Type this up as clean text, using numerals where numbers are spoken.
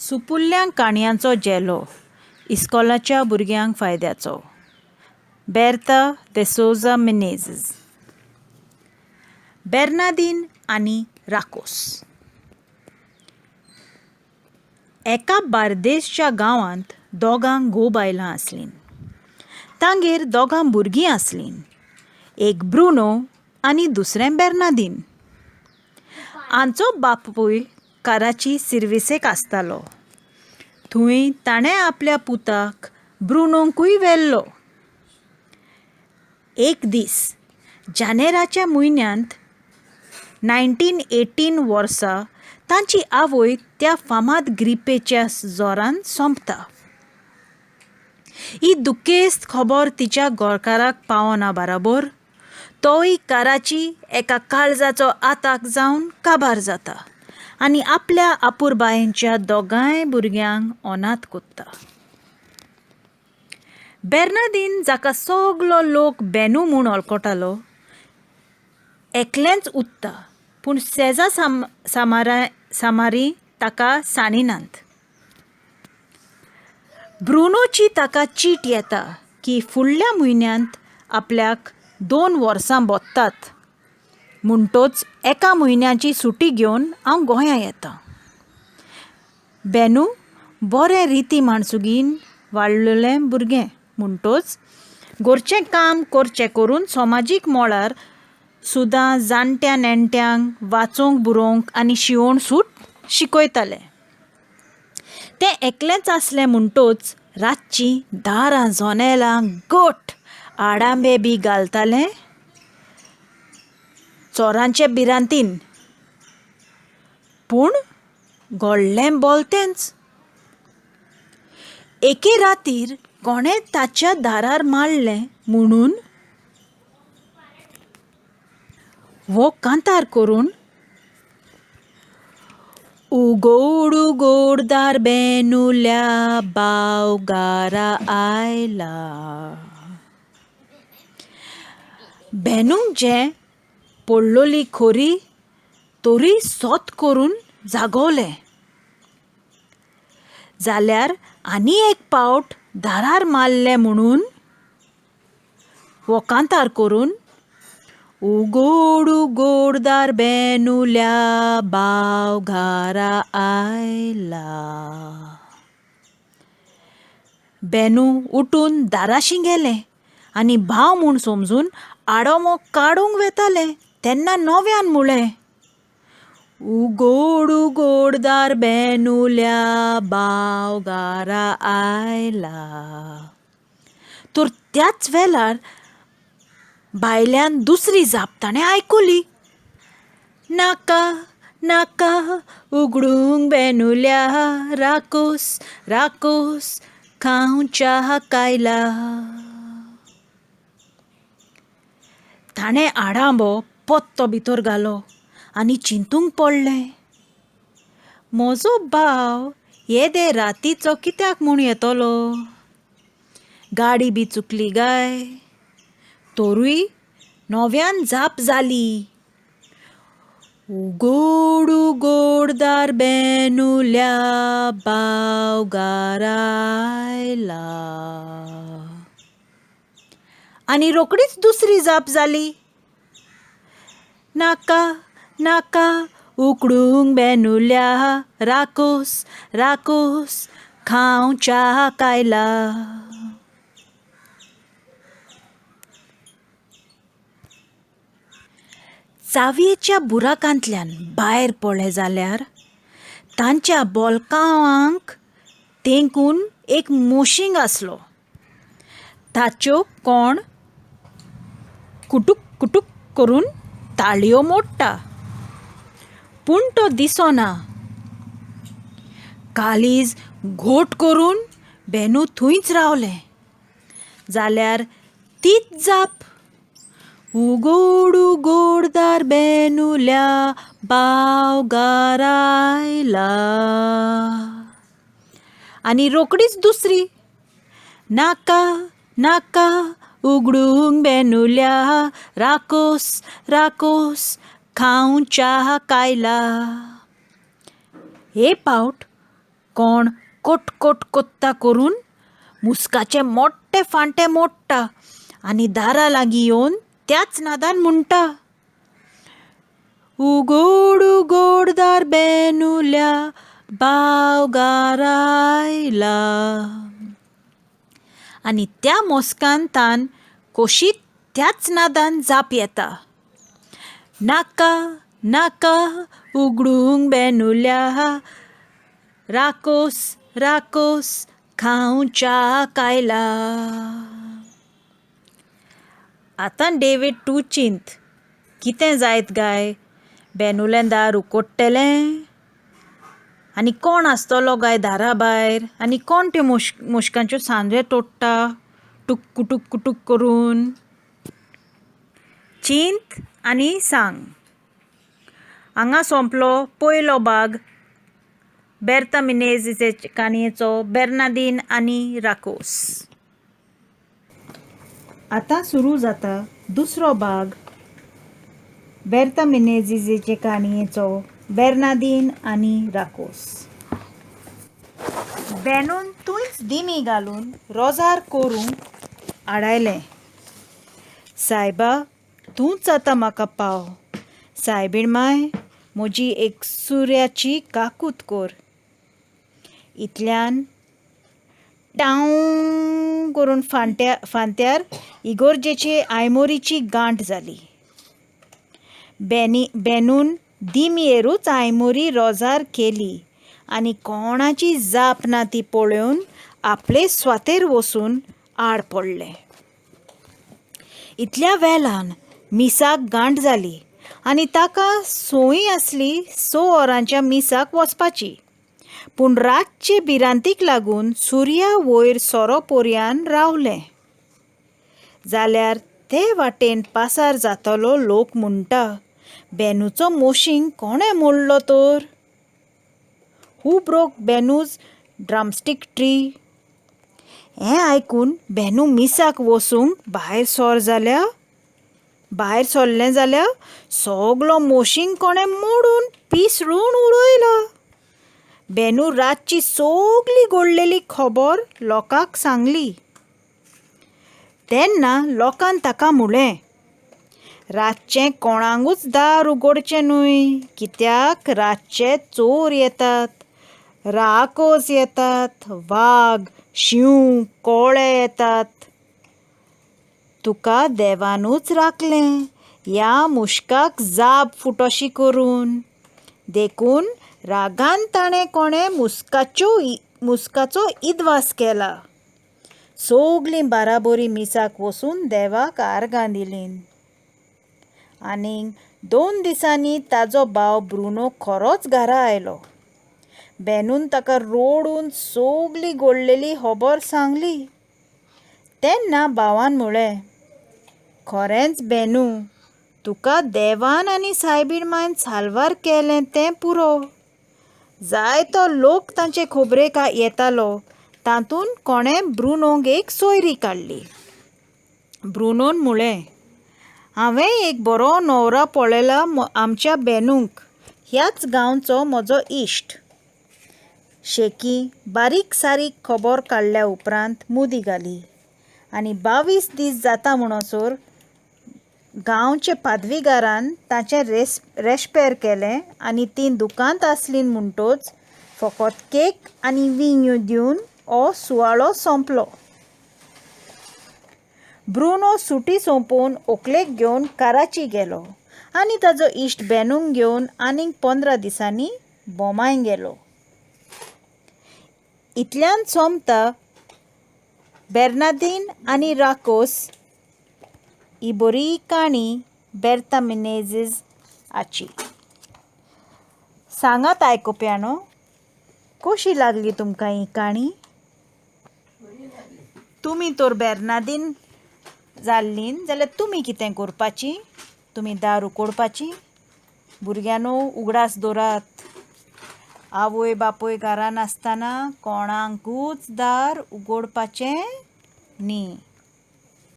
सुपुल्ल्यांक काणयांचो जेलो इस्कॉलाच्या भुरग्यांक फायद्याचो. बेर्ता दे सोजा मेनेझीस. बेर्नादीन आनी राकोस. एका बार्देसच्या गांवांत दोगांक घोव बायलां आसलीं. तांगेर दोगां भुरगीं आसलीं, एक ब्रुनो आनी दुसरें बेर्नादीन. हांचो बापूय काराची सर्विसेक आसतालो. थंय ताणें आपल्या पुताक ब्रुनोंकूय व्हेल्लो. एक दीस जानेराच्या म्हयन्यांत 1918 वर्सा तांची आवय त्या फामाद ग्रिपेच्या जोरान सोंपता. ही दुखेस्त खबर तिच्या घोरकाराक पावना बराबर तोय काराची एका काळजाचो आताक जावन काबार जाता आनी आपल्या आपुरबायेच्या दोगांय भुरग्यांक अनाथ कोत्ता. बेर्नादीन, जाका सगलो लोक बेनू म्हूण वळखतालो, एकलेंच उरता, पूण सेजा सामारी ताका साणिनात. ब्रुनोची ताका चीट येता की फुडल्या म्हयन्यांत आपल्याक 2 वर्सां बोत्तात, म्हणटोच एका म्हयन्याची सुटी घेवन हांव गोंयां येतां. बेनू बरें रिती माणसुगीन वाडलेलें भुरगें, म्हणटोच घरचें काम करचें करून समाजीक मोळार सुद्दां जाणट्या नेणट्यांक वाचूंक बरोवंक आनी शिंवण सूट शिकयतालें. तें एकलेंच आसलें म्हणटोच रातचीं दारां जनेलां घट आडांबे बी घालतालें चोरांचे भिरांतीन. पूण घडलें बोलतेंच. एके रातीर कोणें ताच्या दारार मारलें म्हणून वो कांतार करून उगोड उगोड दार बेनुल्या बाव गारा आयला. बेनूक जें पडलोली खोरी तोरी सोत करून जागोवलें. जाल्यार आनी एक पावट दारार मारलें म्हणून वोकांतार करून उगोड उगोड दार बेनुल्या बाव घारा आयला. बेनू उठून दाराशीं गेलें आनी भाव म्हूण समजून आडोमो काडूंक वेतालें तेन्ना नव्यान म्हळें, उगोड उगोड दार बेनुल्या बाव घारा आयला. तर त्याच वेळार भायल्यान दुसरी जाप ताणें आयकुली, नाका नाका उगडूंक बेनुल्या राकोस राकोस खावं च्या कायला. ताणें आडांबो पोत्तो भितर घालो आनी चिंतूंक पडलें, म्हजो भाव येदे रातीचो कित्याक म्हूण येतलो? गाडी बी चुकली गाय? तोरूय नव्यान जाप जाली, उगोड उगोड दार बेनुल्या बाव घारा आयला. आनी रोकडीच दुसरी जाप जाली, नाका नाका उकडूंक बेनुल्या राकोस राकोस खावं च्या कायला. चावयेच्या बुराकांतल्यान भायर पळय जाल्यार तांच्या बोलकांवांक तेंकून एक मोशींग आसलो. ताच्यो कोण कुटूक कुटूक करून ताळयो मोडटा, पूण तो दिसना. कालीज घोट करून बेनू थंयच रावलें. जाल्यार तीच जाप, उगोड उगोड दार बेनुल्या बाव घारा आयला. आनी रोकडीच दुसरी, नाका नाका उगडूंक बेनुल्या राकोस राकोस खावं च्या कायला. हे पावट कोण कोट कोट कोत्ता करून मुस्काचे मोठे फांटे मोडटा आनी दारा लागीं येवन त्याच नादान म्हणटा, उगोड उगोड दार बेनुल्या बाव गारायला. आनी त्या मोस्कान तान कोशीत त्याच नादान जाप येता, नाका नाका उगडूंक बेनुल्या, राकोस राकोस खावच्या कायला. आतां डेवीड तूं चिंत, कितें जायत गाय? बेनुलें दार उकोडटलें आनी कोण आसतलो गाय दारा भायर? आनी कोण त्यो मुश्कांच्यो सांज्रे तोडटा टुक्कू टुक्कू टुक करून? चिंत आनी सांग. हांगा सोंपलो पयलो भाग बेर्ता मिनेझीचे काणयेचो बेर्नादीन आनी राकोस. आतां सुरू जाता दुसरो भाग बेर्ता मिनेझीचे काणयेचो बेर्नादीन आनी राकोस. बेनून थंयच दिमी घालून रोजार करूंक आडायलें. सायबा, तूंच आतां म्हाका पाव. सायबीण माय, म्हजी एक सुऱ्याची काकूत कोर. इतल्यान टाव करून फांत्यार इगोर्जेची आयमोरीची गांठ जाली. बेनून दिमयेरूच आयमोरी रोजार केली आनी कोणाची जाप ना ती पळोवन आपले स्वातेर वचून आड पडलें. इतल्या वेळान मिसाक गांठ जाली आनी ताका सोय आसली 6 वरांच्या मिसाक वचपाची. पूण रातचे भिरांतीक लागून सुर्या वयर सोरो पर्यान रावलें. जाल्यार ते वाटेन पासार जातलो लोक म्हणटा, बेनूचो मोशींग कोणें मोडलो तर? हू ब्रोक बेनूज ड्रमस्टीक ट्री? हें आयकून बेनू मिसाक वचूंक भायर सरलें जाल्यार सगलो मोशींग कोणें मोडून पिसडून उडयला. बेनू रातची सगली घडलेली खबर लोकांक सांगली. तेन्ना लोकान ताका म्हणलें, रातचें कोणाकूच दार उगडचें न्हय, कित्याक रातचे चोर येतात, राकोस येतात, वाग, शिंव, कोळे येतात. तुका देवानूच राखलें ह्या मुश्काक जाप फुटोशी करून. देखून रागान ताणें कोणें मुस्काचो इदवास केला. सगलीं बाराबरी मिसाक वचून देवाक आर्गां दिलीं. आनीक 2 दिसांनी ताजो भाव ब्रुनो खरोच घरा आयलो. बेनून ताका रोडून सगली घडलेली खबर सांगली. तेन्ना भावान म्हणलें, खरेंच बेनू, तुका देवान आनी सायबीण मायन साल्वार केलें तें पुरो. जायतो लोक तांचे खबरेक येतालो. तातूंत कोणें ब्रुनोक एक सोयरी काडली. ब्रुनोन म्हणलें, हांवें एक बरो न्हवरो पळयला आमच्या बेनूक. ह्याच गांवचो म्हजो इश्ट. शेकी बारीक सारीक खबर काडल्या उपरांत मुदी घाली आनी 22 दीस जाता म्हणसर गांवचे पादवीगारान ताचें रेस्पेर केलें आनी तीं दुकांत आसलीं म्हणटच फकत केक आनी विंयो दिवन हो सुवाळो सोंपलो. ब्रुनो सुटी सोंपोवन व्हंकलेक घेवन काराची गेलो आनी ताजो इश्ट बेनूक घेवन आनीक 15 दिसांनी बोमाय गेलो. इतल्यान सोंपता बेर्नादीन आनी राकोस ही बरी काणी बेर्ता मिनेझीची. सांगात आयकुप्यानो, कशी लागली तुमकां ही काणी? तुमी तर बेर्नादीन जाल्लीं जाल्यार तुमी कितें करपाची? तुमी दार उकोडपाची? भुरग्यांनो, उगडास दवरात. आवय बापूय घरान आसतना कोणाकूच दार उगडपाचें न्ही.